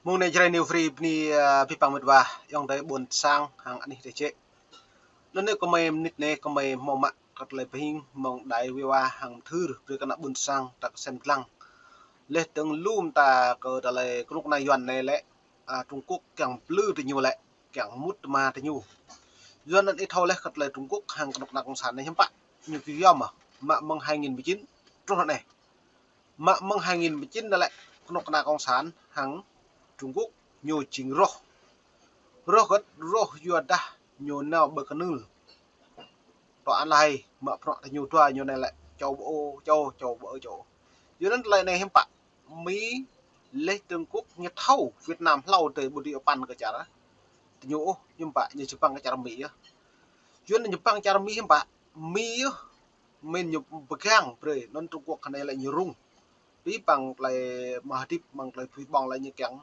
Mong na jray new free ni pipang medwa yang dai bon sang hang ani te che. Nên nếu có mấy nít này có mấy mong mạ cắt lại pin mong đại viwa hàng thư rồi cái nắp bún sang tak xem lăng lên từng lùm ta cờ ta lại lúc này yuan này lẽ Trung Quốc càng lư thì nhiều lẽ càng mút mà thì nhiều do nên ít thôi lẽ cắt lại Trung Quốc hàng độc nạc cộng sản này hiếm bạn như cái gì mà mạ mong 2019 trong đoạn này mạ mong 2019 là lại độc nạc cộng sản hàng Trung Quốc nhiều chính rô rô gật rô yuan đã nhiều nào bậc nương tọa này mở tọa thì nhiều tòa nhiều này lại châu bộ chỗ dướiนั้นlại này hem pạ Mỹ lấy Trung Quốc như thâu Việt Nam lâu từ bộ địa pan cái chả đó nhiều nhưng pạ như chụp bằng cái chả Mỹ á dưới này chụp bằng chả Mỹ hem pạ Mỹ á mình chụp begang rồi nên Trung Quốc này lại nhiều rung bí bằng lại mà tiếp bằng lại phi bằng lại như kẹng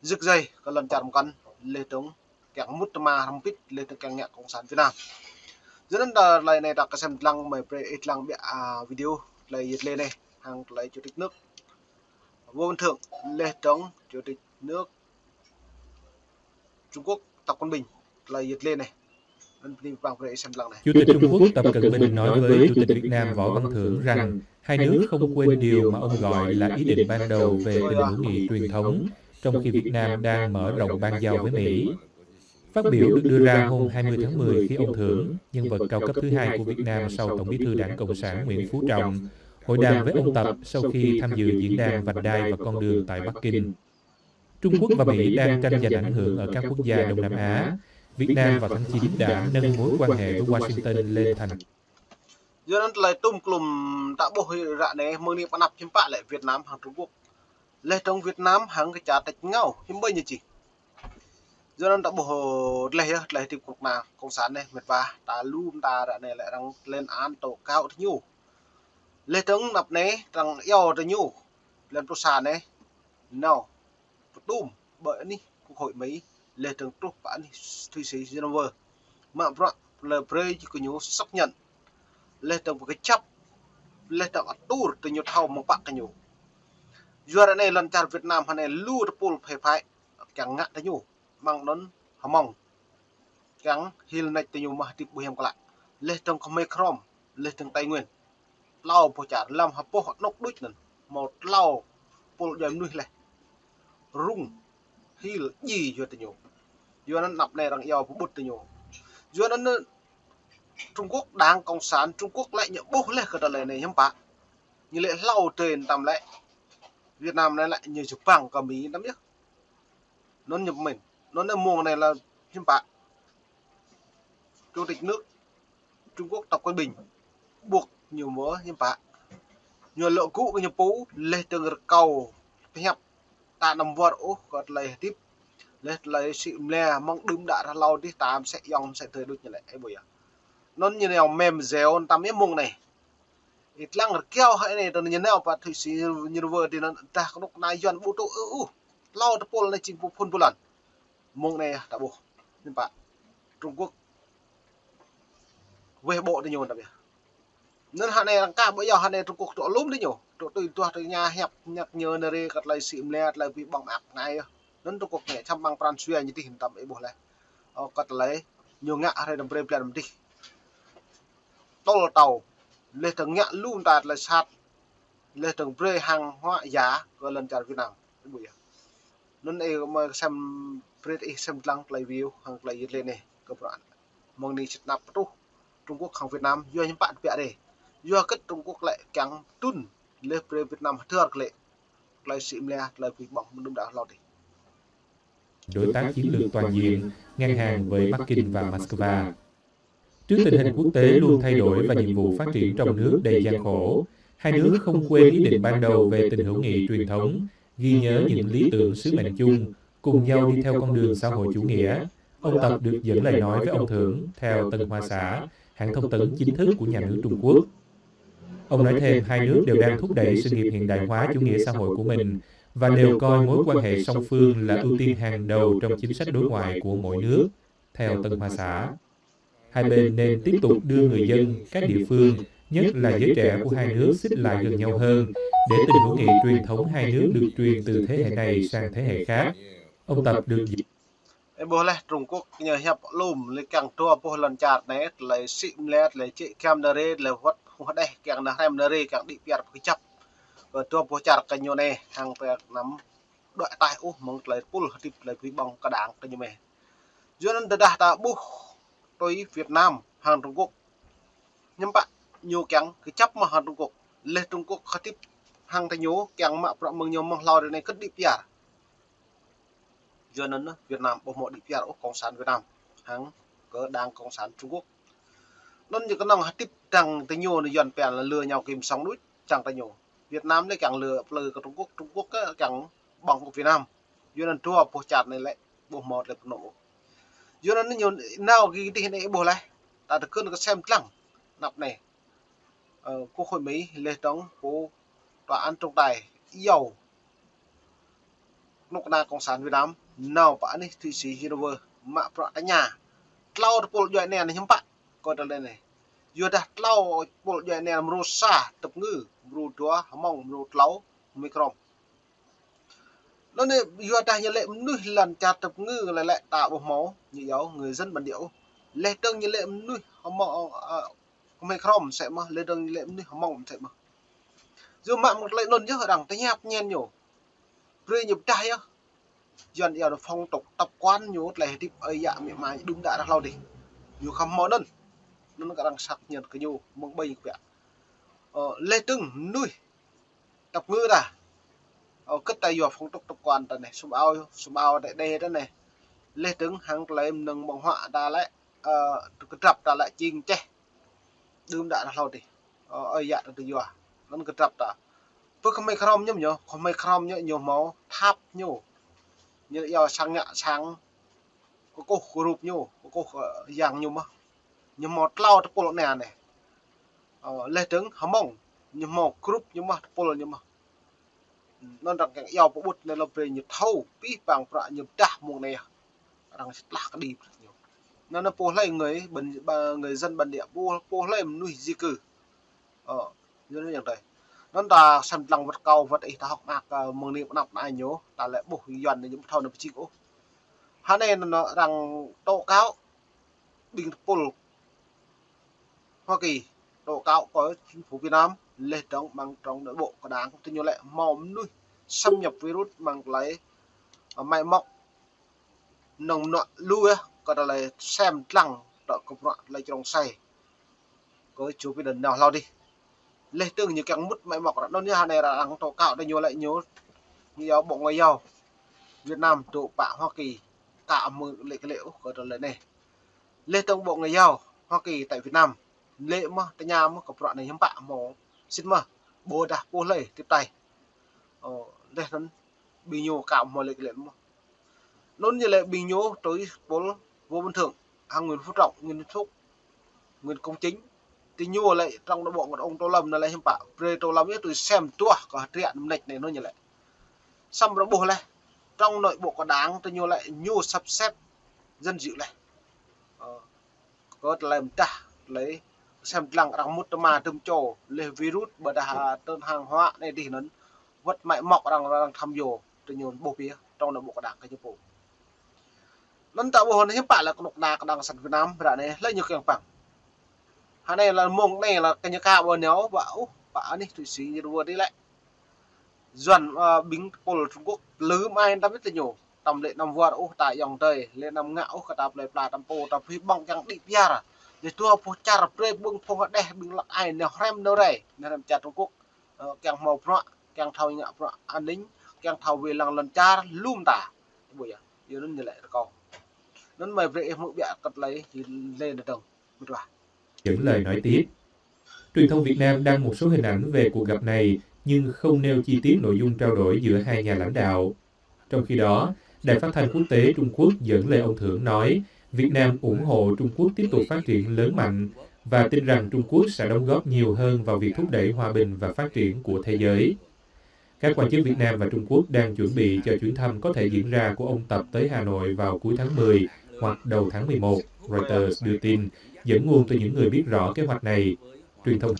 rực dây cái lần chả một con lê trống kẹng mút mà không biết lê trống kẹng nhẹ cộng sản Việt Nam dướiนั้นlại này đặt cái xem lăng mày ít lăng bịa video lại dịch lên này hàng lại chủ tịch nước Võ Văn Thưởng Lê Tống chủ tịch nước Trung Quốc Tập Cận Bình lại dịch lên này xem lăng này. Chủ tịch Trung Quốc Tập Cận Bình nói với Chủ tịch Việt Nam Võ Văn Thưởng rằng hai nước không quên điều mà ông gọi là ý định ban đầu về tình hữu nghị truyền thống trong khi Việt Nam đang mở rộng ban giao với Mỹ. Phát biểu được đưa ra hôm 20 tháng 10 khi ông Thưởng, nhân vật cao cấp thứ hai của Việt Nam sau Tổng bí thư Đảng Cộng sản Nguyễn Phú Trọng, hội đàm với ông Tập sau khi tham dự diễn đàn vành đai và con đường tại Bắc Kinh. Trung Quốc và Mỹ đang tranh giành ảnh hưởng ở các quốc gia Đông Nam Á. Việt Nam vào tháng 9 đã nâng mối quan hệ với Washington lên thành. Doนั้นlại tung klum tak boh ra này mương ni panap chimpa lại Việt Nam hàng Trung Quốc. Lê trong Việt Nam hàng cái trả tạch ngao hiếm bây như chị. Do nên đã bộ lấy thì cuộc nào cộng sản này mệt và ta luôn ta đã này lại đang lên án tổ cao thì nhiều lê trống nạp này rằng yêu thì nhiều lên pro sàn này nào tùm bởi đi cuộc hội mấy lê trống trúc bản thủy sĩ Geneva mà là pre chỉ có nhiều xác nhận lê trống cái chấp lê trống tour từ nhiều thầu một bạc cái nhiều do này lần chào Việt Nam này lưu được pol phải chẳng ngại thì nhiều mang nón mong gắng hil này từ nhiều mà tiếp bùi lại lên trong không chrome lên trong Tây Nguyên lau bộ trả làm hấp bộ nóc đuôi nè một lau bộ dầm nuôi này rung hil gì cho từ nhiều do nó nạp này đang yêu của bút từ nhiều do nó Trung Quốc đang cộng sản Trung Quốc lại nhận bố lên cái đời này nhắm bạc như lệ lau trên tầm lại Việt Nam này lại như chụp bằng cả Mỹ lắm nhá nó nhập mình nó là mùa này là hiếm bạn Chủ tịch nước Trung Quốc Tập Cận Bình buộc nhiều mớ hiếm bạn nhiều lộ cũ cái nhập cũ lên từ cầu nhập ta nằm vợ ố có lấy tiếp lấy sự lè mong đứng đã ra lâu đi tám sẽ dòng sẽ thời được như lại ấy buổi nó như nào mềm dẻo tắm cái mông này ít lăng keo hay này tao như nào và thủy sĩ như vừa thì nó ta có lúc này dọn bút lâu tập pol này chính phủ phun lần mông này đã bộ nhưng bạn Trung Quốc về bộ thì nhiều đặc biệt nên hạn này cả bây giờ hạn này Trung Quốc chỗ lúm đấy nhiều chỗ từ nhà hẹp nhặt nhớ nơi cắt lại xịm le lại bị bằng ạc này nên Trung Quốc này chăm bằng Francois như thì hình tầm ấy bộ này cắt lấy nhiều ngã hay đầm brem làm đi tàu lên tầng ngã luôn đạt lại sát lên tầng bre hàng hóa giá của lần chào Việt Nam cái buổi nên đây mà xem lăng play view hàng play lên này các bạn mong đi chụp nạp Trung Quốc hàng Việt Nam do những bạn vẽ đây do kết Trung Quốc lại càng tun lên Việt Nam thừa lệ lại xịm le lại bị bỏng đúng đã lo đi đối tác chiến lược toàn diện ngang hàng với Bắc Kinh và Moscow. Trước tình hình quốc tế luôn thay đổi và nhiệm vụ phát triển trong nước đầy gian khổ, hai nước không quên ý định ban đầu về tình hữu nghị truyền thống, ghi nhớ những lý tưởng sứ mệnh chung, cùng nhau đi theo con đường xã hội chủ nghĩa. Ông Tập được dẫn lời nói với ông Thưởng theo Tân Hoa Xã, hãng thông tấn chính thức của nhà nước Trung Quốc. Ông nói thêm hai nước đều đang thúc đẩy sự nghiệp hiện đại hóa chủ nghĩa xã hội của mình và đều coi mối quan hệ song phương là ưu tiên hàng đầu trong chính sách đối ngoại của mỗi nước, theo Tân Hoa Xã. Hai bên nên tiếp tục đưa người dân, các địa phương nhất là giới trẻ của hai nước xích lại gần nhau hơn, để tình hữu nghị truyền thống hai nước được truyền từ thế hệ này sang thế hệ khác. Ông Tập được bố lẽ Trung Quốc nhờ hiệp lùm lấy càng tua bố lần chặt này lấy xịm lẽ lấy chị cam đờ rê lấy vật không đây càng là em đờ rê càng đi piệt cái chấp và tua bố chặt cái nhau này hàng về nắm đợi tai mong lấy pul tip lấy quý bong cả đảng cái như mày cho nên đã ta bố tôi Việt Nam hàng Trung Quốc nhưng bạn nhiều càng cái chấp mà hàng Trung Quốc lên Trung Quốc khát tiếp hàng tay nhố càng mà bọn mừng nhiều mong lo này cất đi piệt cho nên Việt Nam bộ một đi piệt cộng sản Việt Nam hàng có đang cộng sản Trung Quốc nên như cái năng tiếp rằng tay nhố này dần bèn là lừa nhau kìm sóng núi chẳng tay nhố Việt Nam đấy càng lừa của Trung Quốc càng bằng của Việt Nam cho nên tua bộ chặt này lại bộ một là nổ cho nên nhiều nào ghi đi này bộ lại ta được cơn xem lăng nạp này Quốc hội Mỹ lên đóng của tòa án trọng tài dầu lúc nào cộng sản Việt Nam nào bạn ấy Thụy Sĩ Hanover mà bọn cả nhà lau bộ dạy này không bạn coi đây này vừa đặt lau bộ dạy này mưu sa tập ngữ mưu chúa mong mưu lau micron nó này vừa ta như lệ nuôi lần chặt tập ngữ lại tạo bộ máu như giáo người dân bản địa lệ tương như lệ nuôi mong micron sẽ mà lệ tương như lệ nuôi mong sẽ mà dù mạng một lệ luôn chứ ở đằng tới nhạt nhen nhổ rơi nhập trai á dần dần phong tục tập quán nhốt lại tiếp ấy dạ mẹ mai đúng đã lâu đi dù không món đơn nó cả đang sạc nhật cái nhu mong bay vậy lê tưng nuôi tập ngư đã cất tay vào phong tục tập quán tận này sum ao tại đây đó này lê tưng hàng lấy nâng bằng họa ta lại cái trập ta lại chiên che đúng đã lâu đi ấy dạ từ giờ nó cái trập ta với không mấy krom nhá nhở không mấy krom nhá nhiều máu tháp nhô như giờ sang nhạ sáng có cô group nhô có cô giang nhô mà nhưng mà lau tập polo này này lê trứng hầm mông nhưng mà group nhưng mà polo nhưng mà nó đang cái yêu bộ bút nên là về như thâu bí bằng bạ như đá mùa này đang lạc đi nó polo lấy người dân bản địa polo lấy nuôi di cư như thế này nó ta xem lòng vật cầu vật ấy ta học mạc mừng niệm nạp ai nhớ ta lại bổ dần những thầu nó chỉ có hắn này nó rằng tố cáo bình pol Hoa Kỳ tố cáo có chính phủ Việt Nam lệ trong bằng trong nội bộ của đảng cũng như lại mỏm nuôi xâm nhập virus bằng lấy máy móc nồng nọ lui có ta lại xem lăng đợi công đoạn lấy trong say có chú cái đần nào lao đi lê tương như càng mút máy mọc đó như này là đang tố cáo đây nhiều lại nhớ như bộ ngoại giao Việt Nam tụ bạ Hoa Kỳ tạo một lệ cái liệu của lần này lê tương bộ ngoại giao Hoa Kỳ tại Việt Nam lệ mà tại nhà mà cặp đoạn này hiếm bạ mổ xin mà bố đã bố lấy tiếp tay đây nó bị nhiều cả một lệ cái liệu mà nó như lệ bị nhố tới bố vô bình thường hàng Nguyễn Phú Trọng Nguyễn Phúc Nguyễn Công Chính thì nhiều lại trong nội bộ của ông Tô Lâm là lại hiểm bạo về Tô Lâm ấy tôi xem tua có chuyện nịch này nó như lại xong rồi bố lại trong nội bộ của đảng tôi nhiều lại nhiều sắp xếp dân dịu lại có làm ta lấy xem lăng đang một mà tôm trổ lấy virus bởi đã tên hàng hóa này thì nó vật mại mọc đang thăm dò tôi nhiều bộ phía trong nội bộ của đảng cái bộ nó tạo bộ hiểm bạo là con đạc đang sản Việt Nam ra này lấy nhiều cái bằng hắn này là mông này là cái nhà cao bờ néo bão đi Thụy Sĩ như vừa đi lại dần bính pol Trung Quốc lứ mai ta biết là nhiều tầm lệ năm vua tại dòng tây lên năm ngạo cả tập lệ là tầm po tập phi bong chẳng đi bia à để tua po char pre bung phong đe bính là ai nèo rem đâu đây nên làm chặt Trung Quốc càng màu nọ càng thầu nhạ nọ an ninh càng thầu về làng lần cha lum tả bây giờ giờ nó như lại câu nó mày về em bịa cật lấy thì lên được đồng rồi dẫn lời nói tiếp. Truyền thông Việt Nam đăng một số hình ảnh về cuộc gặp này nhưng không nêu chi tiết nội dung trao đổi giữa hai nhà lãnh đạo. Trong khi đó, Đài Phát thanh Quốc tế Trung Quốc dẫn lời ông Thưởng nói Việt Nam ủng hộ Trung Quốc tiếp tục phát triển lớn mạnh và tin rằng Trung Quốc sẽ đóng góp nhiều hơn vào việc thúc đẩy hòa bình và phát triển của thế giới. Các quan chức Việt Nam và Trung Quốc đang chuẩn bị cho chuyến thăm có thể diễn ra của ông Tập tới Hà Nội vào cuối tháng 10 hoặc đầu tháng 11, Reuters đưa tin, dẫn nguồn từ những người biết rõ kế hoạch này. Truyền thông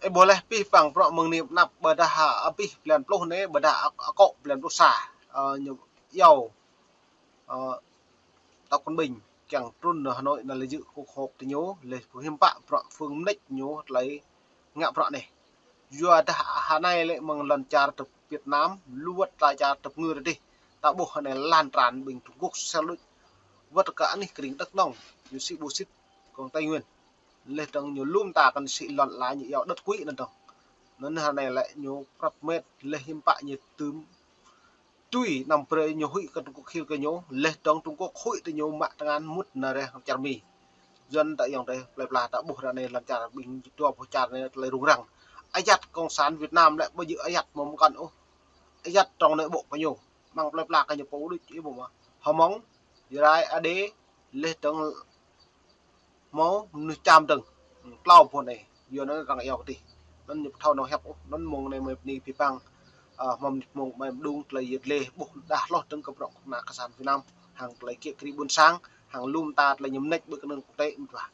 boleh pi pang pro mengnip nap bedah api plan ploh ne bedah akok plan ploh sa dầu tao con bình chẳng trôn ở Hà Nội là lấy dự cuộc họp thì nhố lấy hiểm bạ pro phương nách nhố lấy ngạo pro này giờ Hà Nội lại mong lần trà tập Việt Nam luôn lại trà tập người đi tạo bộ này lan tràn bình Trung Quốc xe lụi vật cả này kính đất nông như sĩ bù xít còn Tây Nguyên lên trong nhiều lùm ta cần sĩ lọn lá như eo đất quỹ lần trong nên Hà Nội lại nhố prap mét lấy hiểm bạ như tứ tuy nằm pre nhiều hụi cần cuộc khiêu cái nhố lên trong Trung Quốc hụi thì nhố mạng tăng ăn mút là đây học chả mì dân tại dòng đây là đã buộc ra này làm chả bình cho bộ chả này lấy đúng rằng ai dắt công sản Việt Nam lại bây giờ ai dắt mà cần ô ai dắt trong nội bộ bao nhiêu mang là cái nhập phố đi chỉ bộ mà họ mong giờ đây ad lên trong máu trăm từng cloud phone này giờ nó rằng eo thì nó nhập thao nó hẹp nó mong này mình đi bằng mong mà đúng là lệ bộ đã lót trong cộng đồng là các sản Việt Nam hàng lấy kia cái buôn sang hàng lùm ta là nhầm nách bữa cái nông quốc tế và